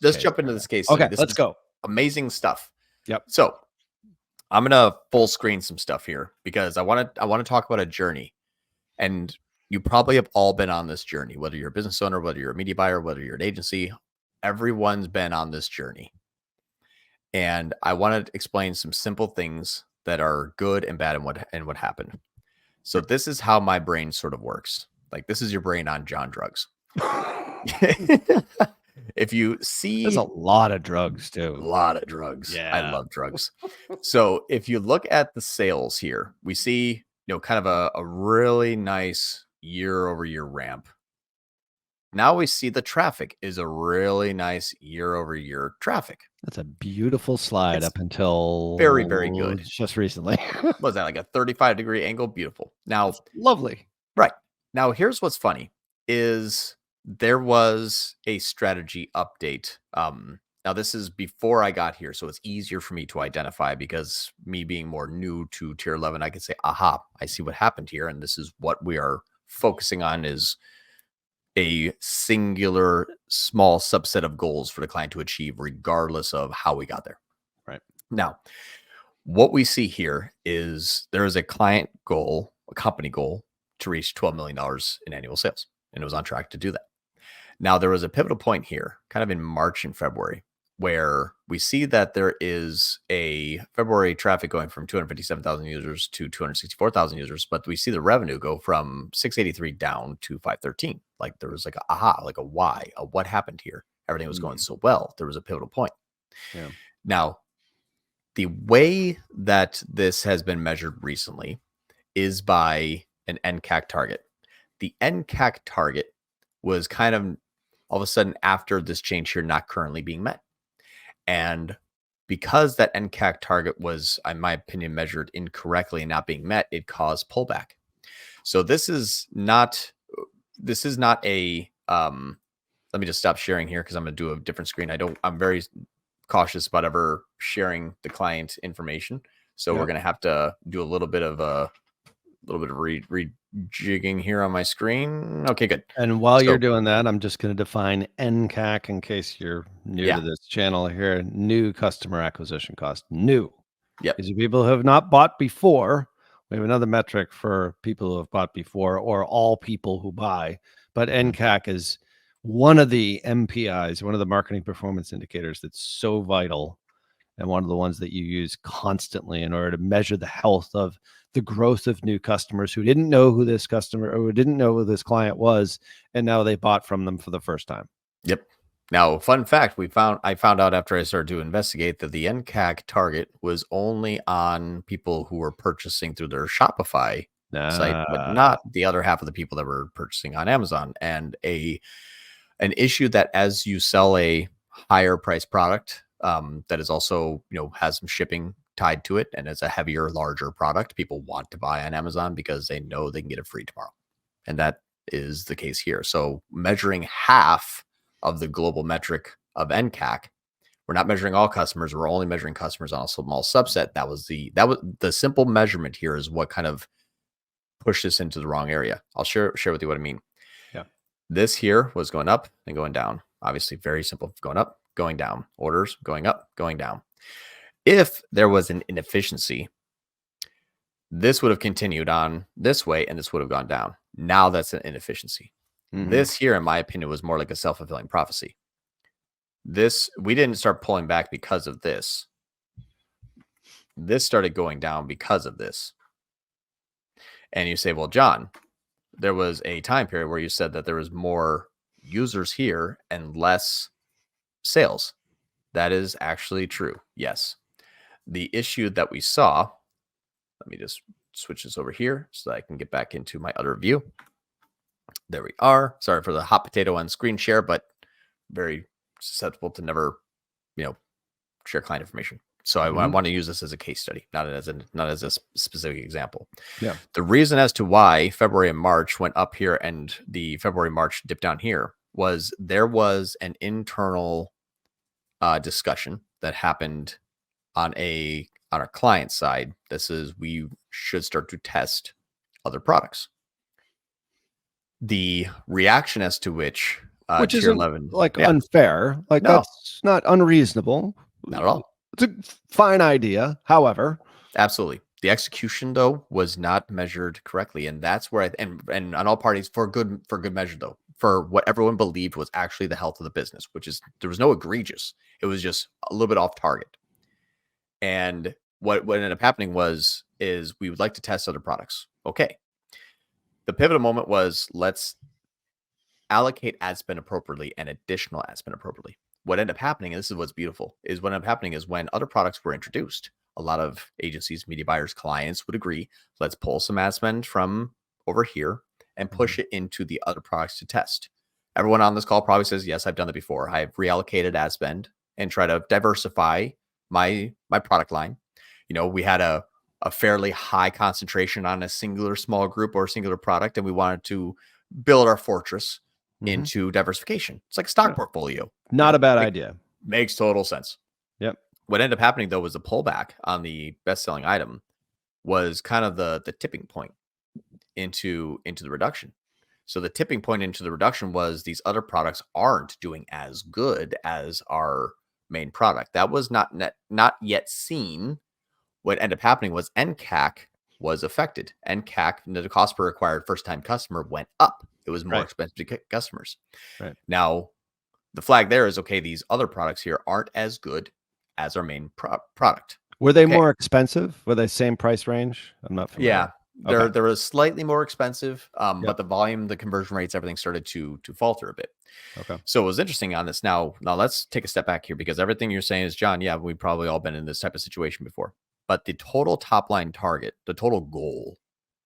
let's Okay. jump into this case study. Okay, This let's is go. amazing stuff. Yep. So I'm gonna full screen some stuff here because I want to talk about a journey, and you probably have all been on this journey. Whether you're a business owner, whether you're a media buyer, whether you're an agency, everyone's been on this journey. And I want to explain some simple things that are good and bad and what happened. So this is how my brain sort of works. Like this is your brain on John drugs. If you see, There's a lot of drugs too. a lot of drugs. Yeah. I love drugs. So if you look at the sales here, we see, kind of a really nice year over year ramp. Now we see the traffic is a really nice year over year traffic. That's a beautiful slide It's up until very, very good. just recently. What was that, like a 35-degree angle? Beautiful. Now, Lovely. right. Now, here's what's funny is there was a strategy update. Now this is before I got here, so it's easier for me to identify because me being more new to tier 11, I can say, aha, I see what happened here. And this is what we are focusing on is a singular small subset of goals for the client to achieve regardless of how we got there. Right. Now, what we see here is there is a client goal, a company goal to reach $12 million in annual sales. And it was on track to do that. Now, there was a pivotal point here, kind of in March and February, where we see that there is a February traffic going from 257,000 users to 264,000 users, but we see the revenue go from 683 down to 513. Like there was like a aha, like a why, a what happened here. Everything was going so well. There was a pivotal point. Yeah. Now, the way that this has been measured recently is by an NCAC target. The NCAC target was kind of all of a sudden after this change here not currently being met. And because that NCAC target was, in my opinion, measured incorrectly and not being met, it caused pullback. So this is not a, let me just stop sharing here because I'm going to do a different screen. I'm very cautious about ever sharing the client information. So we're going to have to do a little bit of rejigging here on my screen. Okay, good. And while you're doing that, I'm just going to define NCAC in case you're new to this channel here. New customer acquisition cost. New. Yep. These are people who have not bought before. We have another metric for people who have bought before or all people who buy. But NCAC is one of the MPIs, one of the marketing performance indicators that's so vital and one of the ones that you use constantly in order to measure the health of the growth of new customers who didn't know who this customer or who didn't know who this client was, and now they bought from them for the first time. Yep. Now, fun fact, I found out after I started to investigate that the NCAC target was only on people who were purchasing through their Shopify site, but not the other half of the people that were purchasing on Amazon. And an issue that as you sell a higher price product, that is also, has some shipping tied to it. And it's a heavier, larger product. People want to buy on Amazon because they know they can get it free tomorrow. And that is the case here. So measuring half of the global metric of NCAC, we're not measuring all customers. We're only measuring customers on a small subset. That was the simple measurement here is what kind of pushed this into the wrong area. I'll share with you what I mean. Yeah. This here was going up and going down. Obviously very simple, going up, going down, orders going up, going down. If there was an inefficiency, this would have continued on this way and this would have gone down. Now that's an inefficiency. This here, in my opinion, was more like a self-fulfilling prophecy. We didn't start pulling back because of this. This started going down because of this. And you say, well, John, there was a time period where you said that there was more users here and less sales. That is actually true. Yes. The issue that we saw, let me just switch this over here so that I can get back into my other view. There we are. Sorry for the hot potato on screen share, but very susceptible to never, share client information. So I want to use this as a case study, not as a specific example. Yeah. The reason as to why February and March went up here and the February March dipped down here was there was an internal discussion that happened on our client side. This is we should start to test other products. The reaction as to which Which tier isn't 11. like Yeah, unfair. Like no, that's not unreasonable. not at all. It's a fine idea. However, Absolutely. The execution though was not measured correctly, and that's where and on all parties for good measure though, for what everyone believed was actually the health of the business, which is there was no egregious. It was just a little bit off target. And what ended up happening is we would like to test other products. Okay. The pivotal moment was let's allocate ad spend appropriately and additional ad spend appropriately. What ended up happening, and this is what's beautiful, is what ended up happening is when other products were introduced, a lot of agencies, media buyers, clients would agree, let's pull some ad spend from over here and push it into the other products to test. Everyone on this call probably says, yes, I've done that before. I've reallocated ad spend and try to diversify my product line. We had a fairly high concentration on a singular small group or a singular product, and we wanted to build our fortress into diversification. It's like a stock portfolio. not a bad idea. Makes total sense. Yep. What ended up happening though was the pullback on the best-selling item was kind of the tipping point into the reduction. So the tipping point into the reduction was these other products aren't doing as good as our main product. That was not yet seen. What ended up happening was NCAC was affected. NCAC, the cost per acquired first-time customer, went up. It was more expensive to get customers. Right. Now, the flag there is, okay, these other products here aren't as good as our main product. Were they more expensive? Were they same price range? I'm not familiar. Yeah, they're slightly more expensive, but the volume, the conversion rates, everything started to falter a bit. Okay. So it was interesting on this. Now let's take a step back here because everything you're saying is, John, yeah, we've probably all been in this type of situation before. But the total top line target, the total goal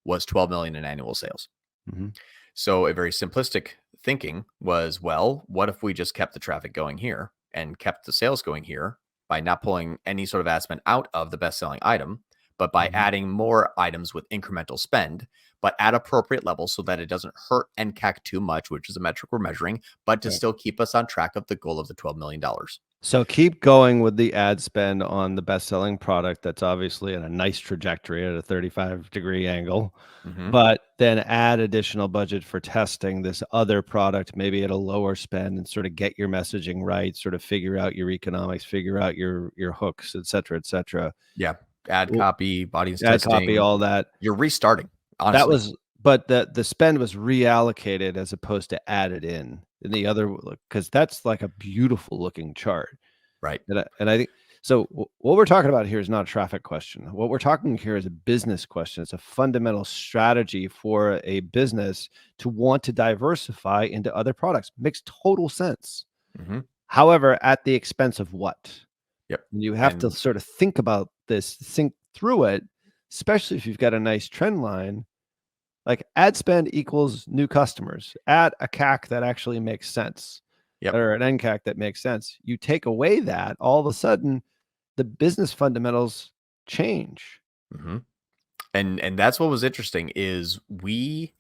was 12 million in annual sales. Mm-hmm. So a very simplistic thinking was, well, what if we just kept the traffic going here and kept the sales going here by not pulling any sort of ad spend out of the best-selling item, but by adding more items with incremental spend, but at appropriate levels so that it doesn't hurt NCAC too much, which is a metric we're measuring, but to still keep us on track of the goal of the $12 million. So keep going with the ad spend on the best-selling product that's obviously in a nice trajectory at a 35-degree angle, but then add additional budget for testing this other product, maybe at a lower spend, and sort of get your messaging right, sort of figure out your economics, figure out your hooks, et cetera, et cetera. Yeah. Ad copy, audience Ad testing. copy, all that. You're restarting, honestly. That was, but the spend was reallocated as opposed to added in the other, because that's like a beautiful looking chart. Right. And I think so. What we're talking about here is not a traffic question. What we're talking here is a business question. It's a fundamental strategy for a business to want to diversify into other products. Makes total sense. However, at the expense of what? Yep. You have to sort of think about this, think through it, especially if you've got a nice trend line. Like ad spend equals new customers at a CAC that actually makes sense. Or an NCAC that makes sense. You take away that, all of a sudden, the business fundamentals change. And that's what was interesting is we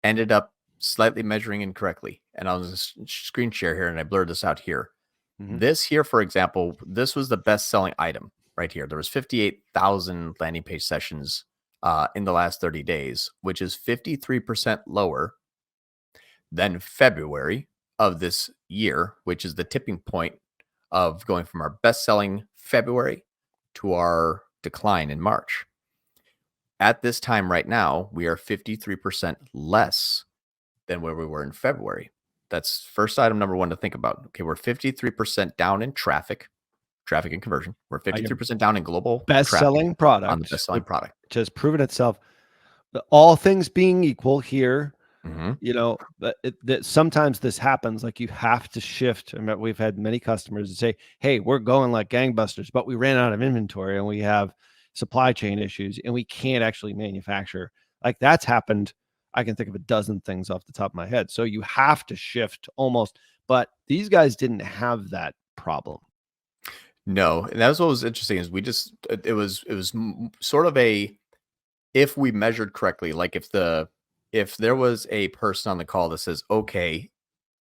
ended up slightly measuring incorrectly. And I'll just screen share here, and I blurred this out here. This here, for example, this was the best-selling item right here. There was 58,000 landing page sessions in the last 30 days, which is 53% lower than February of this year, which is the tipping point of going from our best-selling February to our decline in March. At this time right now, we are 53% less than where we were in February. That's first item number one to think about. Okay, we're 53% down in traffic and conversion. We're 53% down in global best-selling product on the best-selling product, which has proven itself. All things being equal here, that sometimes this happens. Like you have to shift. I mean, we've had many customers that say, "Hey, we're going like gangbusters, but we ran out of inventory and we have supply chain issues and we can't actually manufacture." Like that's happened. I can think of a dozen things off the top of my head. So you have to shift almost, but these guys didn't have that problem. No, and that was what was interesting is it was sort of a, if we measured correctly, like if there was a person on the call that says, okay,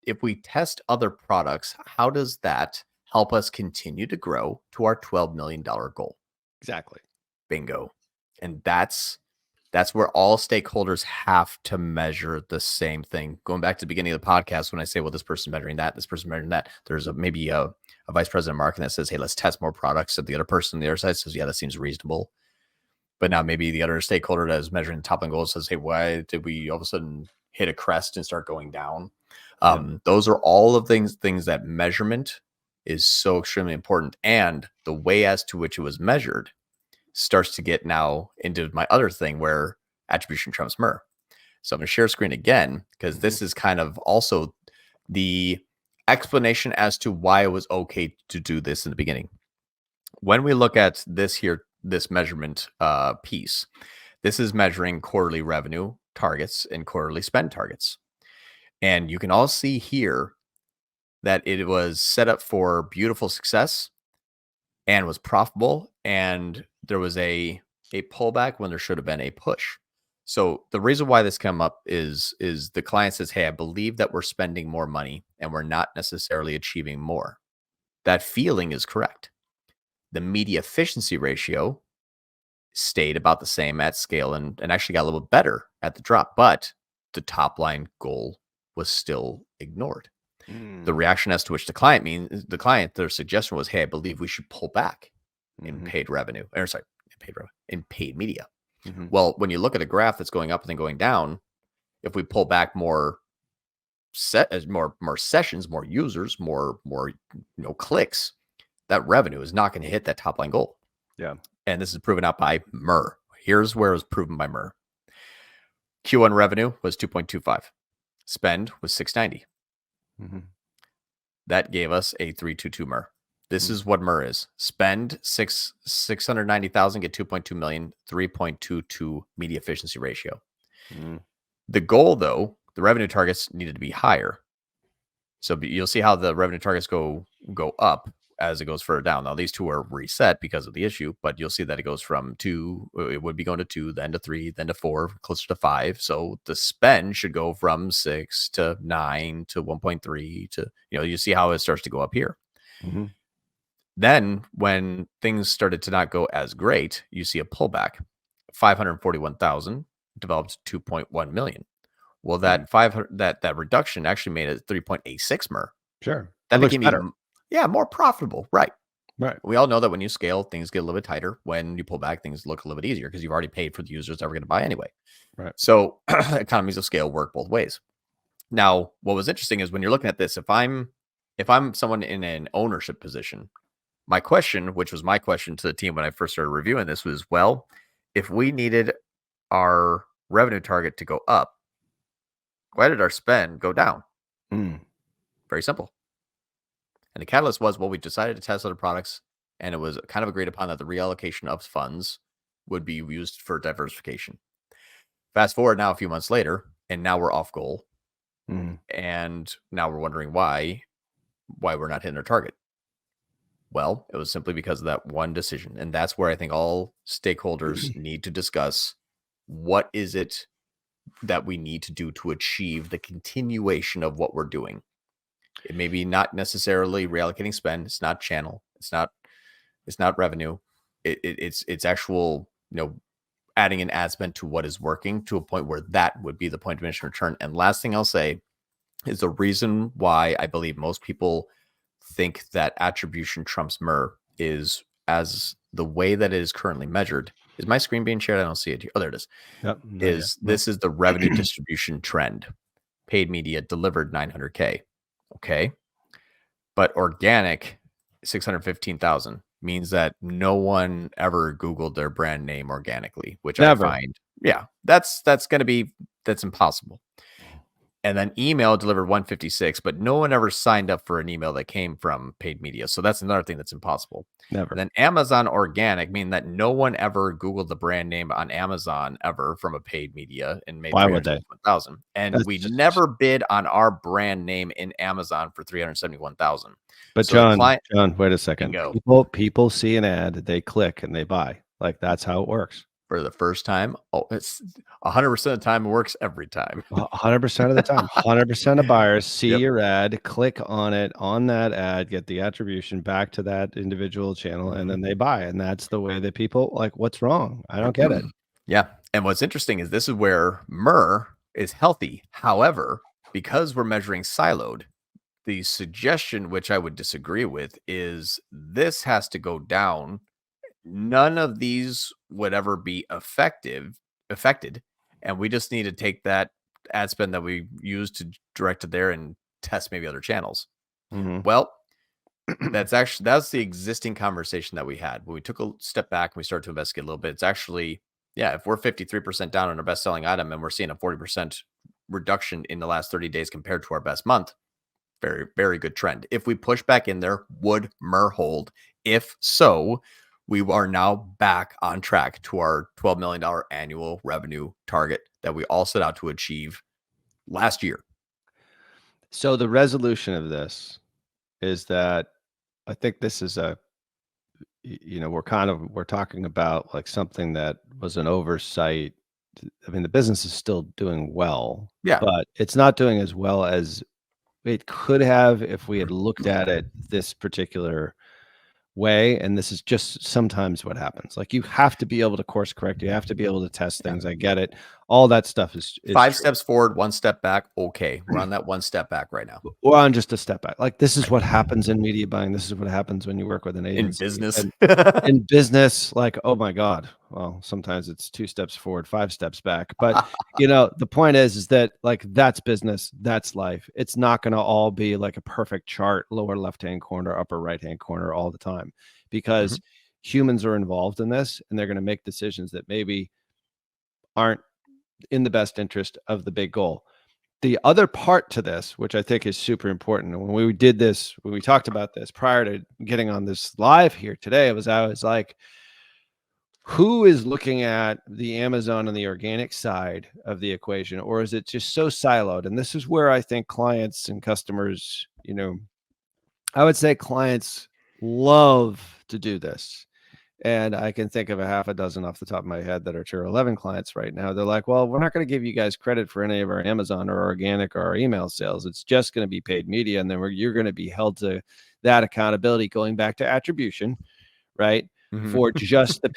if we test other products, how does that help us continue to grow to our $12 million goal? Exactly. Bingo. And that's That's where all stakeholders have to measure the same thing. Going back to the beginning of the podcast, when I say, well, this person measuring that, this person measuring that, there's maybe a vice president of marketing that says, hey, let's test more products. And the other person on the other side says, yeah, that seems reasonable. But now maybe the other stakeholder that is measuring the top line goals says, hey, why did we all of a sudden hit a crest and start going down? Those are all of things that measurement is so extremely important. And the way as to which it was measured starts to get now into my other thing where attribution trumps MER. So I'm going to share screen again, because this is kind of also the explanation as to why it was okay to do this in the beginning. When we look at this here, this measurement piece, this is measuring quarterly revenue targets and quarterly spend targets. And you can all see here that it was set up for beautiful success and was profitable, and there was a pullback when there should have been a push. So the reason why this came up is the client says, hey, I believe that we're spending more money and we're not necessarily achieving more. That feeling is correct. The media efficiency ratio stayed about the same at scale and actually got a little bit better at the drop, but the top line goal was still ignored. The reaction as to which their suggestion was, hey, I believe we should pull back in paid revenue, in paid media. Well, when you look at a graph that's going up and then going down, if we pull back more sessions, more users, more clicks, that revenue is not going to hit that top line goal. Yeah. And this is proven out by MER. Here's where it was proven by MER. Q1 revenue was 2.25. Spend was 690. That gave us a 322 MER. This is what MER is. Spend 690,000, get 2.2 million, 3.22 media efficiency ratio. The goal, though, the revenue targets needed to be higher. So you'll see how the revenue targets go up as it goes further down. Now, these two are reset because of the issue, but you'll see that it goes from 2, it would be going to 2, then to 3, then to 4, closer to 5. So the spend should go from 6 to 9 to 1.3 to, you see how it starts to go up here. Then when things started to not go as great, you see a pullback. 541,000 developed 2.1 million. Well, that that reduction actually made it 3.86 MER. Sure. That became better. More profitable. Right. We all know that when you scale, things get a little bit tighter. When you pull back, things look a little bit easier because you've already paid for the users that were going to buy anyway. Right. So economies of scale work both ways. Now, what was interesting is when you're looking at this, if I'm someone in an ownership position, my question, which was my question to the team when I first started reviewing this, was, well, if we needed our revenue target to go up, why did our spend go down? Very simple. And the catalyst was, well, we decided to test other products, and it was kind of agreed upon that the reallocation of funds would be used for diversification. Fast forward now a few months later, and now we're off goal. And now we're wondering why we're not hitting our target. Well, it was simply because of that one decision. And that's where I think all stakeholders need to discuss, what is it that we need to do to achieve the continuation of what we're doing. It may be not necessarily reallocating spend. It's not channel. It's not revenue. It's actual, adding an ad spend to what is working to a point where that would be the point of diminishing return. And last thing I'll say is the reason why I believe most people think that attribution trumps MER is, as the way that it is currently measured. Is my screen being shared? I don't see it here. Oh, there it is. Yep. This is the revenue distribution trend. Paid media delivered 900K. Okay. But organic 615,000 means that no one ever Googled their brand name organically, which Never. I find, that's impossible. And then email delivered 156, but no one ever signed up for an email that came from paid media. So that's another thing that's impossible. Never. And then Amazon organic, meaning that no one ever Googled the brand name on Amazon ever from a paid media and made 371,000. And we never bid on our brand name in Amazon for 371,000. But so John, wait a second. People see an ad, they click and they buy. Like, that's how it works. For the first time, it's 100% of the time, it works every time. 100% of the time. 100% of buyers see your ad, click on it, on that ad, get the attribution back to that individual channel, and then they buy. And that's the way that people, like, what's wrong? I don't get it. Yeah. And what's interesting is this is where MER is healthy. However, because we're measuring siloed, the suggestion, which I would disagree with, is this has to go down. None of these would ever be affected, and we just need to take that ad spend that we use to direct to there and test maybe other channels. Well, that's the existing conversation that we had. When we took a step back and we started to investigate a little bit, it's actually, yeah, if we're 53% down on our best selling item and we're seeing a 40% reduction in the last 30 days compared to our best month, very, very good trend. If we push back in there, would MER hold? If so, we are now back on track to our $12 million annual revenue target that we all set out to achieve last year. So the resolution of this is that I think this is we're talking about like something that was an oversight. I mean, the business is still doing well, Yeah. but it's not doing as well as it could have if we had looked at it this particular way. And this is just sometimes what happens. Like you have to be able to course correct. You have to be able to test things. I get it. All that stuff is 5 true. steps forward, 1 step back. Okay. We're on that 1 step back right now. Or on just a step back. Like this is what happens in media buying. This is what happens when you work with an In agency. business. And in business, like, oh my God. Well, sometimes it's 2 steps forward, 5 steps back. But the point is that like that's business, that's life. It's not going to all be like a perfect chart, lower left-hand corner, upper right-hand corner all the time, because humans are involved in this and they're going to make decisions that maybe aren't in the best interest of the big goal. The other part to this, which I think is super important, and when we talked about this prior to getting on this live here today, I was like, who is looking at the Amazon and the organic side of the equation, or is it just so siloed? And this is where I think clients and customers, I would say clients love to do this. And I can think of a half a dozen off the top of my head that are tier 11 clients right now. They're like, well, we're not going to give you guys credit for any of our Amazon or organic or our email sales. It's just going to be paid media. And then you're going to be held to that accountability, going back to attribution, right? For just the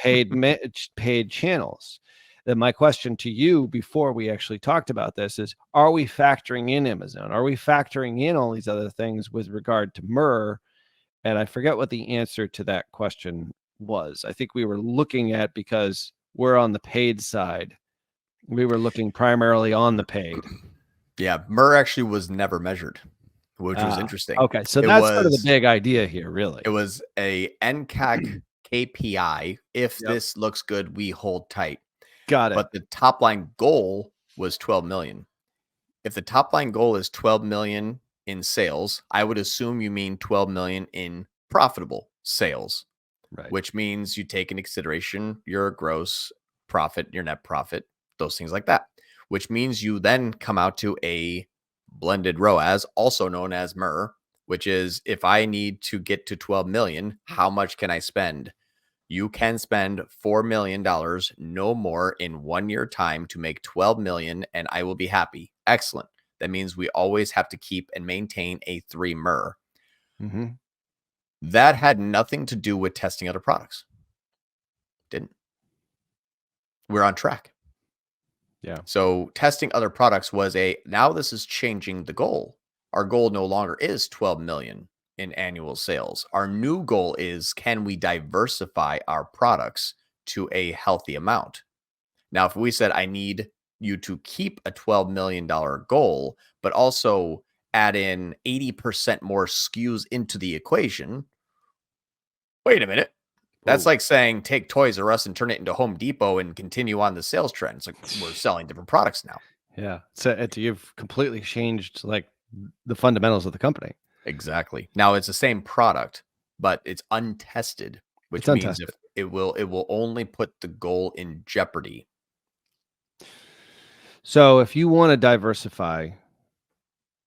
paid channels. Then my question to you before we actually talked about this is, are we factoring in Amazon? Are we factoring in all these other things with regard to MER? And I forget what the answer to that question was. I think we were looking at, because we're on the paid side, we were looking primarily on the paid. Yeah, MER actually was never measured, which was interesting. Okay, so that's sort of the big idea here, really. It was a NCAC KPI. If this looks good, we hold tight. Got it. But the top line goal was 12 million. If the top line goal is 12 million in sales, I would assume you mean 12 million in profitable sales, right? Which means you take into consideration your gross profit, your net profit, those things like that, which means you then come out to a blended ROAS, also known as MER, which is if I need to get to 12 million, how much can I spend? You can spend $4 million, no more, in 1 year time to make 12 million, and I will be happy. Excellent. That means we always have to keep and maintain a 3 MER. That had nothing to do with testing other products. Didn't. We're on track. Yeah. So testing other products was now this is changing the goal. Our goal no longer is 12 million in annual sales. Our new goal is, can we diversify our products to a healthy amount? Now, if we said, I need you to keep a $12 million goal, but also add in 80% more SKUs into the equation, wait a minute. That's like saying take Toys R Us and turn it into Home Depot and continue on the sales trend. It's like we're selling different products now. Yeah. So you've completely changed like the fundamentals of the company. Exactly. Now it's the same product, but it's untested, which means if it will only put the goal in jeopardy. So if you want to diversify,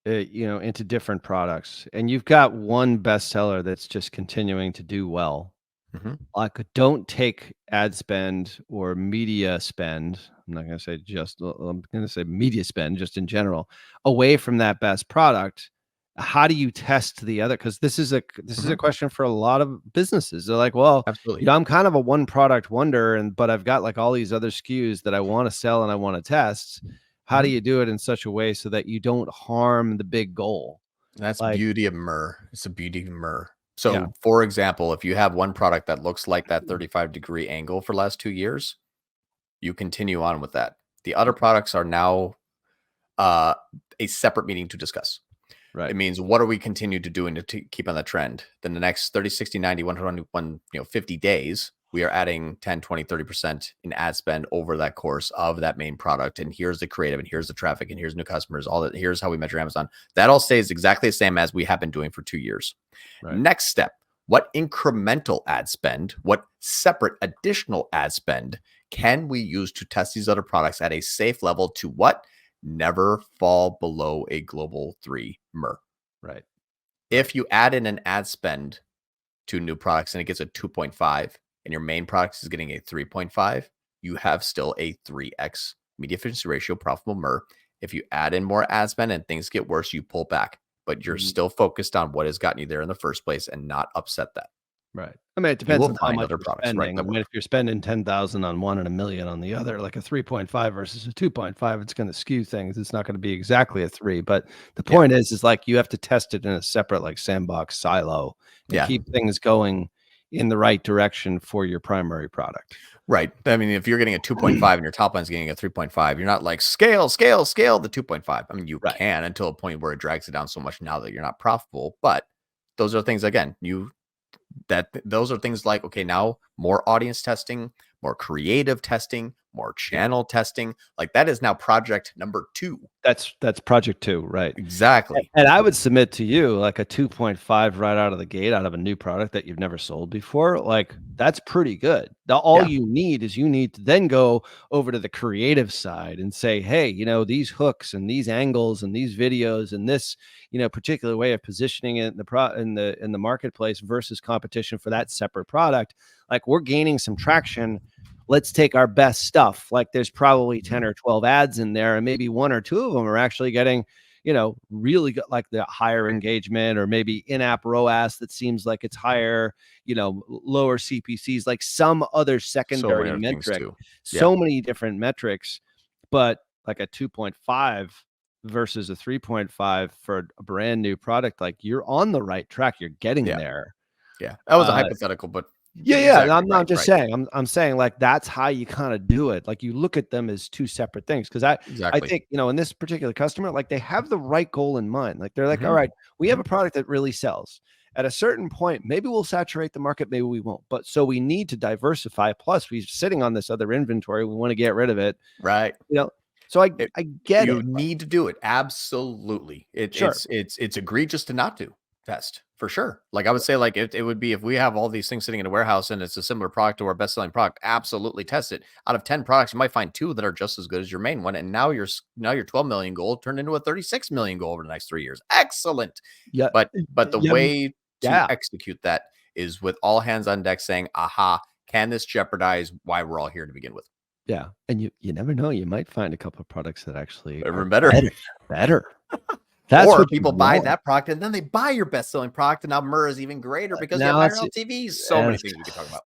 into different products, and you've got one bestseller that's just continuing to do well, like don't take ad spend or media spend. I'm not going to say I'm going to say media spend just in general away from that best product how do you test the other? Because this is a question for a lot of businesses. They're like, well, Absolutely. I'm kind of a one product wonder, but I've got like all these other SKUs that I want to sell and I want to test. How do Mhm. you do it in such a way so that you don't harm the big goal? That's Like, beauty of myrrh. It's the beauty of myrrh. yeah, So, for example, if you have one product that looks like that 35-degree angle for the last 2 years, you continue on with that. The other okay, products are now uh, a separate meeting to discuss. right. It means what are we continue to do and to keep on the trend? Then the next 30, 60, 90, 121, 50 days, we are adding 10, 20, 30% in ad spend over that course of that main product. And here's the creative, and here's the traffic, and here's new customers, all that. Here's how we measure Amazon. That all stays exactly the same as we have been doing for 2 years. Right. Next step, what incremental ad spend, what separate additional ad spend can we use to test these other products at a safe level to what? Never fall below a global 3 MER. Right. If you add in an ad spend to new products and it gets a 2.5 and your main product is getting a 3.5, you have still a 3x media efficiency ratio profitable MER. If you add in more ad spend and things get worse, you pull back, but you're Mhm. still focused on what has gotten you there in the first place and not upset that. Right. I mean, it You depends will on how find much other you're products, right, spending. I that mean, work. if you're spending 10,000 on one and a million on the other, like a 3.5 versus a 2.5, it's going to skew things. It's not going to be exactly a 3, but the Yeah. point is like you have to test it in a separate like sandbox silo and Yeah. keep things going in the right direction for your primary product. Right. I mean, if you're getting a 2.5 and your top line's getting a 3.5, you're not like scale the 2.5. I mean, you Right. can until a point where it drags it down so much now that you're not profitable. But those are things again, those are things like, okay, now more audience testing, more creative testing, more Yeah. channel testing. Like that is now project number 2. That's project 2, right? Exactly. And I would submit to you like a 2.5 right out of the gate out of a new product that you've never sold before. Like that's pretty good. All Yeah. you need is you need to then go over to the creative side and say, hey, these hooks and these angles and these videos and this, particular way of positioning it in the marketplace versus competition for that separate product. Like we're gaining some traction. Let's take our best stuff. Like there's probably 10 or 12 ads in there, and maybe one or two of them are actually getting really good, like the higher engagement or maybe in-app ROAS that seems like it's higher, lower CPCs, like some other So many secondary other things metric, too. Yeah. so many different metrics, but like a 2.5 versus a 3.5 for a brand new product, like you're on the right track. You're getting Yeah. there. Yeah. That was a Uh, hypothetical, but yeah, exactly I'm right. not just Right. saying. I'm saying like that's how you kind of do it. Like you look at them as two separate things because I Exactly. think in this particular customer, like they have the right goal in mind. Like they're like, all Hmm. right, we have Hmm. a product that really sells. At a certain point, maybe we'll saturate the market, maybe we won't. But so we need to diversify. Plus, we're sitting on this other inventory. We want to get rid of it. Right. You know, so I It I get You it. need to do it. Absolutely. Sure. It's egregious to not do test for sure. Like I would say, like it would be if we have all these things sitting in a warehouse and it's a similar product to our best selling product, absolutely test it. Out of 10 products, you might find 2 that are just as good as your main one. And now your 12 million goal turned into a 36 million goal over the next 3 years. Excellent. Yeah. But the Yeah. way to Yeah. execute that is with all hands on deck saying, aha, can this jeopardize why we're all here to begin with? Yeah. And you never know. You might find a couple of products that actually are Even better. better. That's Or what you people buy want. that product and then they buy your best selling product, and now MER is even greater because you have Now higher it's LTVs. So many yes, things we could talk about.